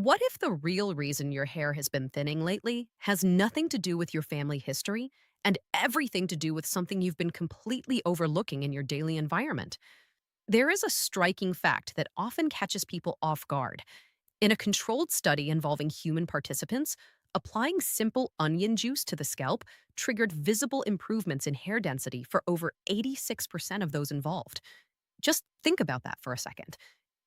What if the real reason your hair has been thinning lately has nothing to do with your family history and everything to do with something you've been completely overlooking in your daily environment? There is a striking fact that often catches people off guard. In a controlled study involving human participants, applying simple onion juice to the scalp triggered visible improvements in hair density for over 86% of those involved. Just think about that for a second.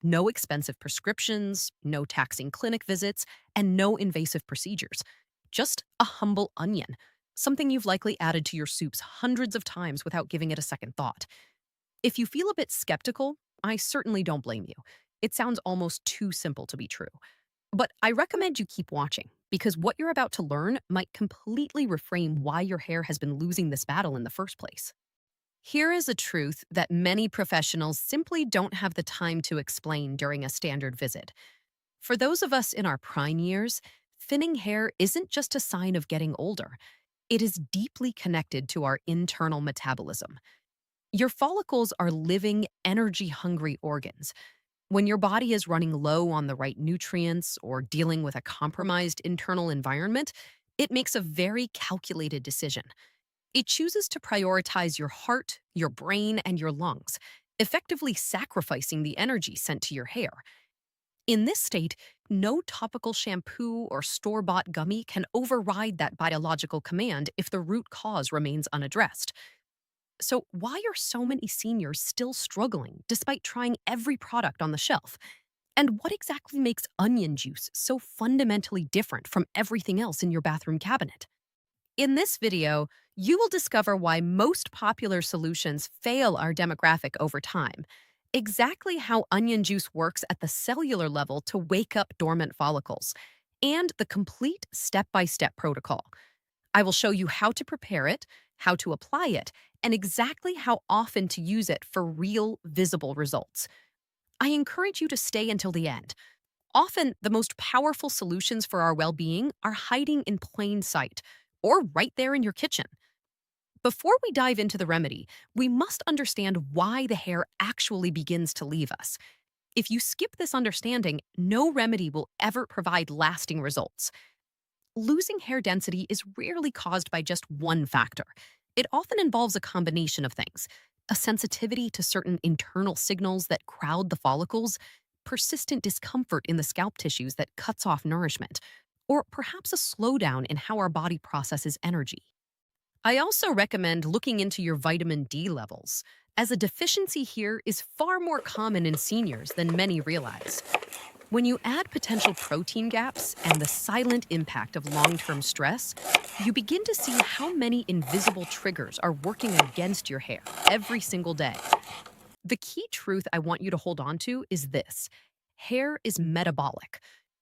No expensive prescriptions, no taxing clinic visits, and no invasive procedures. Just a humble onion, something you've likely added to your soups hundreds of times without giving it a second thought. If you feel a bit skeptical, I certainly don't blame you. It sounds almost too simple to be true. But I recommend you keep watching because what you're about to learn might completely reframe why your hair has been losing this battle in the first place. Here is a truth that many professionals simply don't have the time to explain during a standard visit. For those of us in our prime years, thinning hair isn't just a sign of getting older. It is deeply connected to our internal metabolism. Your follicles are living, energy hungry organs. When your body is running low on the right nutrients or dealing with a compromised internal environment, it makes a very calculated decision. It chooses to prioritize your heart, your brain, and your lungs, effectively sacrificing the energy sent to your hair. In this state, no topical shampoo or store bought gummy can override that biological command if the root cause remains unaddressed. So, why are so many seniors still struggling despite trying every product on the shelf? And what exactly makes onion juice so fundamentally different from everything else in your bathroom cabinet? In this video, you will discover why most popular solutions fail our demographic over time, exactly how onion juice works at the cellular level to wake up dormant follicles, and the complete step-by-step protocol. I will show you how to prepare it, how to apply it, and exactly how often to use it for real, visible results. I encourage you to stay until the end. Often, the most powerful solutions for our well being are hiding in plain sight or right there in your kitchen. Before we dive into the remedy, we must understand why the hair actually begins to leave us. If you skip this understanding, no remedy will ever provide lasting results. Losing hair density is rarely caused by just one factor. It often involves a combination of things: a sensitivity to certain internal signals that crowd the follicles, persistent discomfort in the scalp tissues that cuts off nourishment, or perhaps a slowdown in how our body processes energy. I also recommend looking into your vitamin D levels, as a deficiency here is far more common in seniors than many realize. When you add potential protein gaps and the silent impact of long term stress, you begin to see how many invisible triggers are working against your hair every single day. The key truth I want you to hold on to is this: hair is metabolic.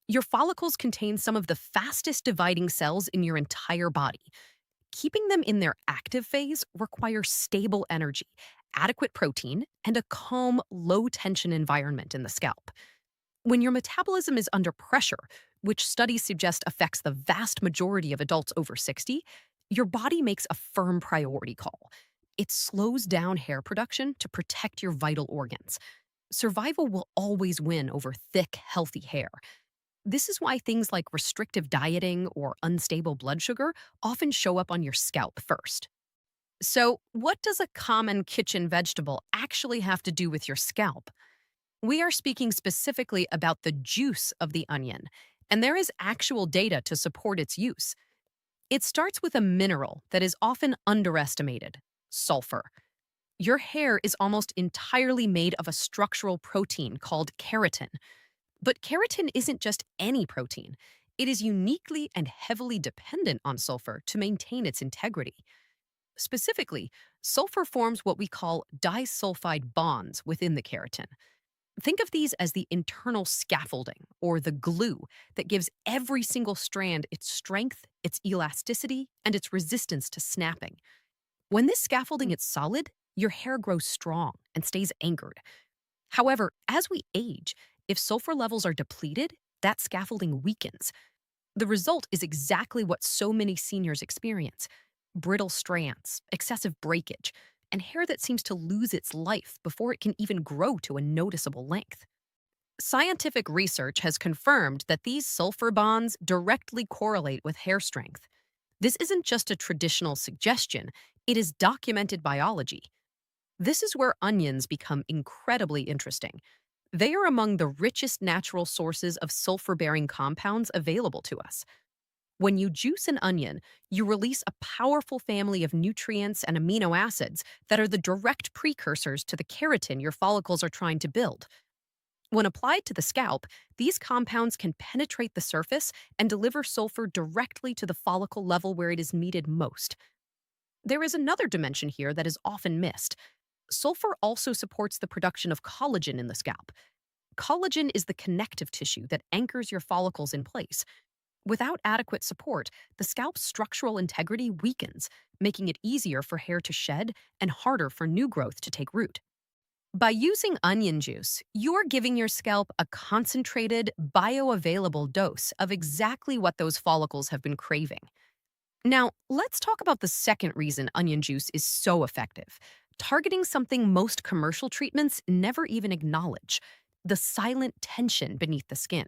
Your follicles contain some of the fastest dividing cells in your entire body. Keeping them in their active phase requires stable energy, adequate protein, and a calm, low tension environment in the scalp. When your metabolism is under pressure, which studies suggest affects the vast majority of adults over 60, your body makes a firm priority call. It slows down hair production to protect your vital organs. Survival will always win over thick, healthy hair. This is why things like restrictive dieting or unstable blood sugar often show up on your scalp first. So, what does a common kitchen vegetable actually have to do with your scalp? We are speaking specifically about the juice of the onion, and there is actual data to support its use. It starts with a mineral that is often underestimated: sulfur. Your hair is almost entirely made of a structural protein called keratin. But keratin isn't just any protein, it is uniquely and heavily dependent on sulfur to maintain its integrity. Specifically, sulfur forms what we call disulfide bonds within the keratin. Think of these as the internal scaffolding, or the glue, that gives every single strand its strength, its elasticity, and its resistance to snapping. When this scaffolding is solid, your hair grows strong and stays anchored. However, as we age, if sulfur levels are depleted, that scaffolding weakens. The result is exactly what so many seniors experience: brittle strands, excessive breakage, and hair that seems to lose its life before it can even grow to a noticeable length. Scientific research has confirmed that these sulfur bonds directly correlate with hair strength. This isn't just a traditional suggestion, it is documented biology. This is where onions become incredibly interesting. They are among the richest natural sources of sulfur bearing compounds available to us. When you juice an onion, you release a powerful family of nutrients and amino acids that are the direct precursors to the keratin your follicles are trying to build. When applied to the scalp, these compounds can penetrate the surface and deliver sulfur directly to the follicle level where it is needed most. There is another dimension here that is often missed. Sulfur also supports the production of collagen in the scalp. Collagen is the connective tissue that anchors your follicles in place. Without adequate support, the scalp's structural integrity weakens, making it easier for hair to shed and harder for new growth to take root. By using onion juice, you're giving your scalp a concentrated, bioavailable dose of exactly what those follicles have been craving. Now, let's talk about the second reason onion juice is so effective, targeting something most commercial treatments never even acknowledge: the silent tension beneath the skin.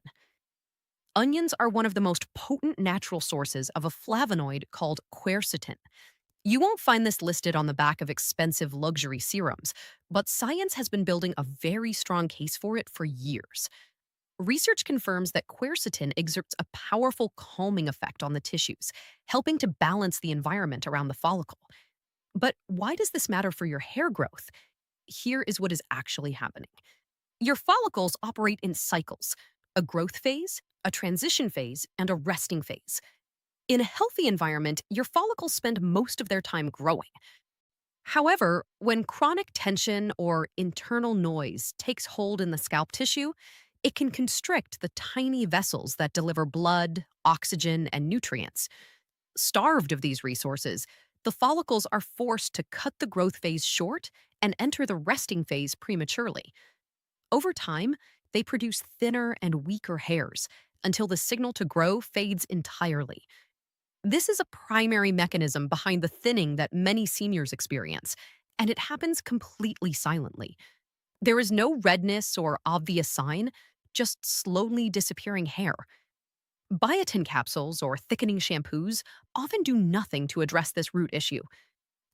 Onions are one of the most potent natural sources of a flavonoid called quercetin. You won't find this listed on the back of expensive luxury serums, but science has been building a very strong case for it for years. Research confirms that quercetin exerts a powerful calming effect on the tissues, helping to balance the environment around the follicle. But why does this matter for your hair growth? Here is what is actually happening. Your follicles operate in cycles: a growth phase, a transition phase, and a resting phase. In a healthy environment, your follicles spend most of their time growing. However, when chronic tension or internal noise takes hold in the scalp tissue, it can constrict the tiny vessels that deliver blood, oxygen, and nutrients. Starved of these resources, the follicles are forced to cut the growth phase short and enter the resting phase prematurely. Over time, they produce thinner and weaker hairs until the signal to grow fades entirely. This is a primary mechanism behind the thinning that many seniors experience, and it happens completely silently. There is no redness or obvious sign, just slowly disappearing hair. Biotin capsules or thickening shampoos often do nothing to address this root issue.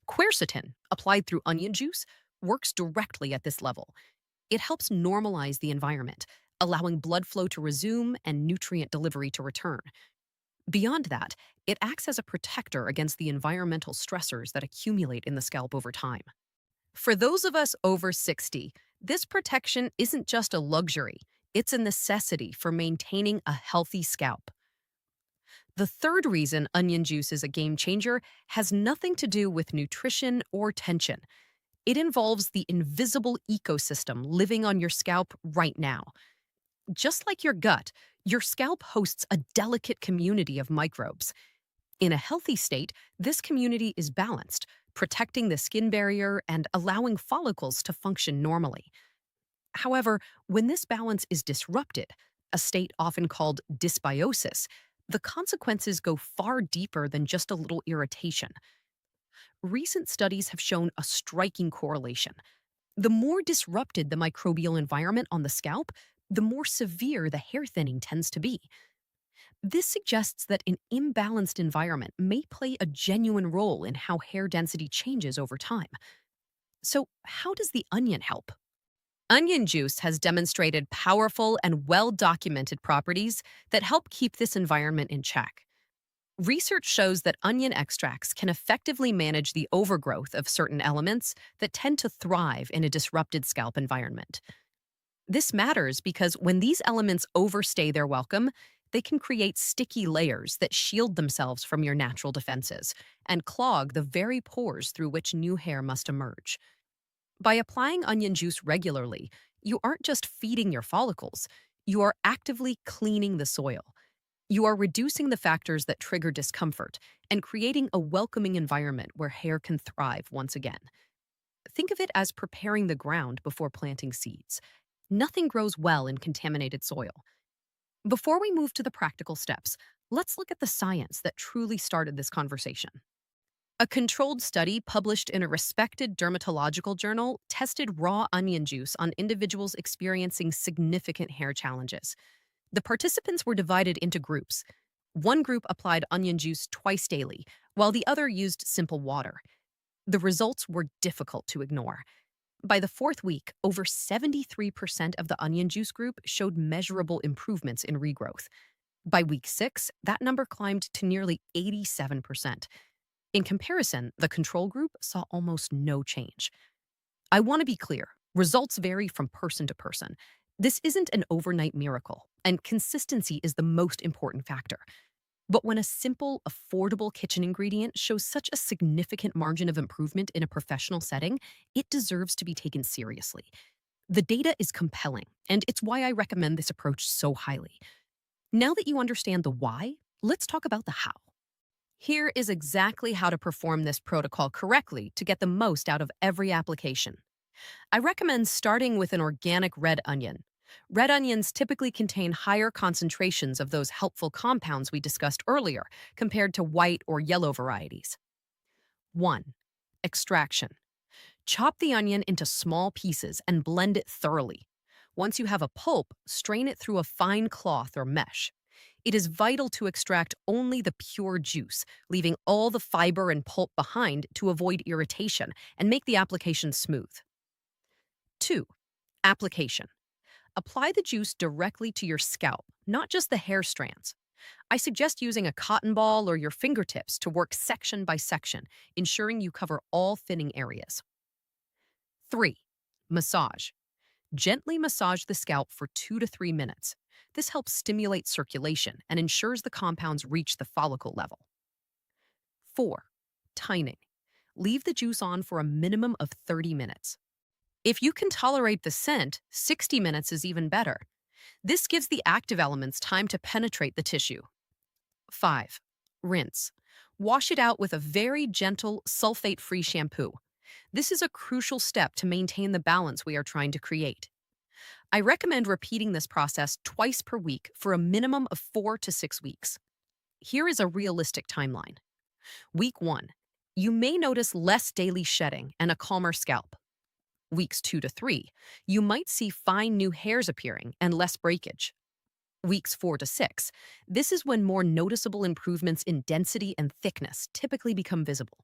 Quercetin, applied through onion juice, works directly at this level. It helps normalize the environment, allowing blood flow to resume and nutrient delivery to return. Beyond that, it acts as a protector against the environmental stressors that accumulate in the scalp over time. For those of us over 60, this protection isn't just a luxury, it's a necessity for maintaining a healthy scalp. The third reason onion juice is a game changer has nothing to do with nutrition or tension. It involves the invisible ecosystem living on your scalp right now. Just like your gut, your scalp hosts a delicate community of microbes. In a healthy state, this community is balanced, protecting the skin barrier and allowing follicles to function normally. However, when this balance is disrupted, a state often called dysbiosis, the consequences go far deeper than just a little irritation. Recent studies have shown a striking correlation. The more disrupted the microbial environment on the scalp, the more severe the hair thinning tends to be. This suggests that an imbalanced environment may play a genuine role in how hair density changes over time. So, how does the onion help? Onion juice has demonstrated powerful and well documented properties that help keep this environment in check. Research shows that onion extracts can effectively manage the overgrowth of certain elements that tend to thrive in a disrupted scalp environment. This matters because when these elements overstay their welcome, they can create sticky layers that shield themselves from your natural defenses and clog the very pores through which new hair must emerge. By applying onion juice regularly, you aren't just feeding your follicles, you are actively cleaning the soil. You are reducing the factors that trigger discomfort and creating a welcoming environment where hair can thrive once again. Think of it as preparing the ground before planting seeds. Nothing grows well in contaminated soil. Before we move to the practical steps, let's look at the science that truly started this conversation. A controlled study published in a respected dermatological journal tested raw onion juice on individuals experiencing significant hair challenges. The participants were divided into groups. One group applied onion juice twice daily, while the other used simple water. The results were difficult to ignore. By the fourth week, over 73% of the onion juice group showed measurable improvements in regrowth. By week 6, that number climbed to nearly 87%. In comparison, the control group saw almost no change. I want to be clear, results vary from person to person. This isn't an overnight miracle, and consistency is the most important factor. But when a simple, affordable kitchen ingredient shows such a significant margin of improvement in a professional setting, it deserves to be taken seriously. The data is compelling, and it's why I recommend this approach so highly. Now that you understand the why, let's talk about the how. Here is exactly how to perform this protocol correctly to get the most out of every application. I recommend starting with an organic red onion. Red onions typically contain higher concentrations of those helpful compounds we discussed earlier compared to white or yellow varieties. 1. Extraction. Chop the onion into small pieces and blend it thoroughly. Once you have a pulp, strain it through a fine cloth or mesh. It is vital to extract only the pure juice, leaving all the fiber and pulp behind to avoid irritation and make the application smooth. 2. Application. Apply the juice directly to your scalp, not just the hair strands. I suggest using a cotton ball or your fingertips to work section by section, ensuring you cover all thinning areas. 3. Massage. Gently massage the scalp for 2 to 3 minutes. This helps stimulate circulation and ensures the compounds reach the follicle level. 4. Tining. Leave the juice on for a minimum of 30 minutes. If you can tolerate the scent, 60 minutes is even better. This gives the active elements time to penetrate the tissue. 5. Rinse. Wash it out with a very gentle, sulfate-free shampoo. This is a crucial step to maintain the balance we are trying to create. I recommend repeating this process twice per week for a minimum of 4 to 6 weeks. Here is a realistic timeline. Week 1. You may notice less daily shedding and a calmer scalp. Weeks 2 to 3, you might see fine new hairs appearing and less breakage. Weeks 4 to 6, this is when more noticeable improvements in density and thickness typically become visible.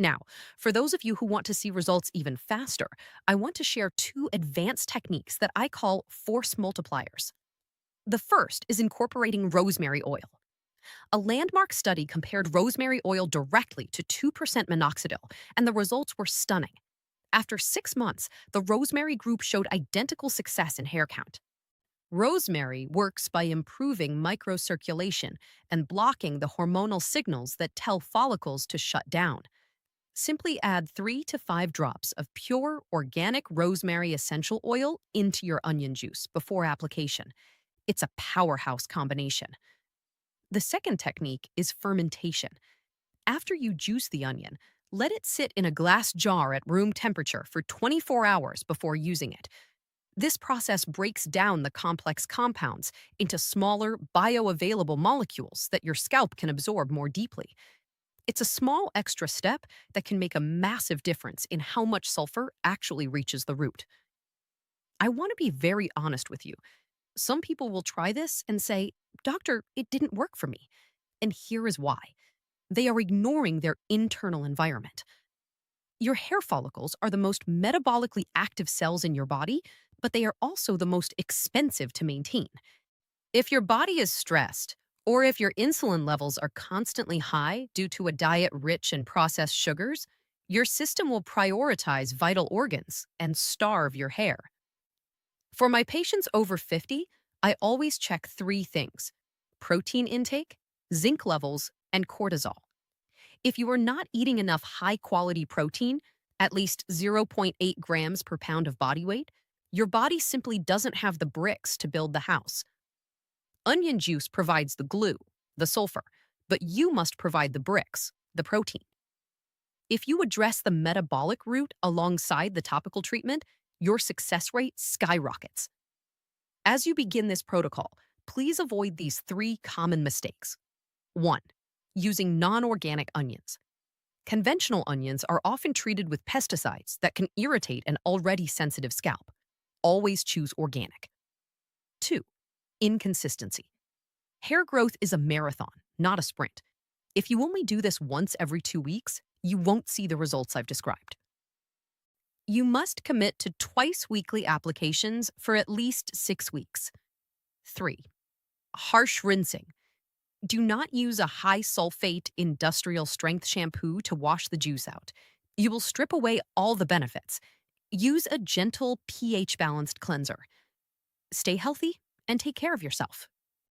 Now, for those of you who want to see results even faster, I want to share 2 advanced techniques that I call force multipliers. The first is incorporating rosemary oil. A landmark study compared rosemary oil directly to 2% minoxidil, and the results were stunning. After 6 months, the rosemary group showed identical success in hair count. Rosemary works by improving microcirculation and blocking the hormonal signals that tell follicles to shut down. Simply add 3 to 5 drops of pure organic rosemary essential oil into your onion juice before application. It's a powerhouse combination. The second technique is fermentation. After you juice the onion, let it sit in a glass jar at room temperature for 24 hours before using it. This process breaks down the complex compounds into smaller, bioavailable molecules that your scalp can absorb more deeply. It's a small extra step that can make a massive difference in how much sulfur actually reaches the root. I want to be very honest with you. Some people will try this and say, "Doctor, it didn't work for me." And here is why. They are ignoring their internal environment. Your hair follicles are the most metabolically active cells in your body, but they are also the most expensive to maintain. If your body is stressed, or if your insulin levels are constantly high due to a diet rich in processed sugars, your system will prioritize vital organs and starve your hair. For my patients over 50, I always check 3 things: protein intake, zinc levels, and cortisol. If you are not eating enough high quality protein, at least zero point 0.8 grams per pound of body weight, your body simply doesn't have the bricks to build the house. Onion juice provides the glue, the sulfur, but you must provide the bricks, the protein. If you address the metabolic route alongside the topical treatment, your success rate skyrockets. As you begin this protocol, please avoid these 3 common mistakes. 1. Using non organic onions. Conventional onions are often treated with pesticides that can irritate an already sensitive scalp. Always choose organic. 2. Inconsistency. Hair growth is a marathon, not a sprint. If you only do this once every 2 weeks, you won't see the results I've described. You must commit to twice weekly applications for at least 6 weeks. 3. Harsh rinsing. Do not use a high sulfate industrial strength shampoo to wash the juice out. You will strip away all the benefits. Use a gentle pH balanced cleanser. Stay healthy and take care of yourself.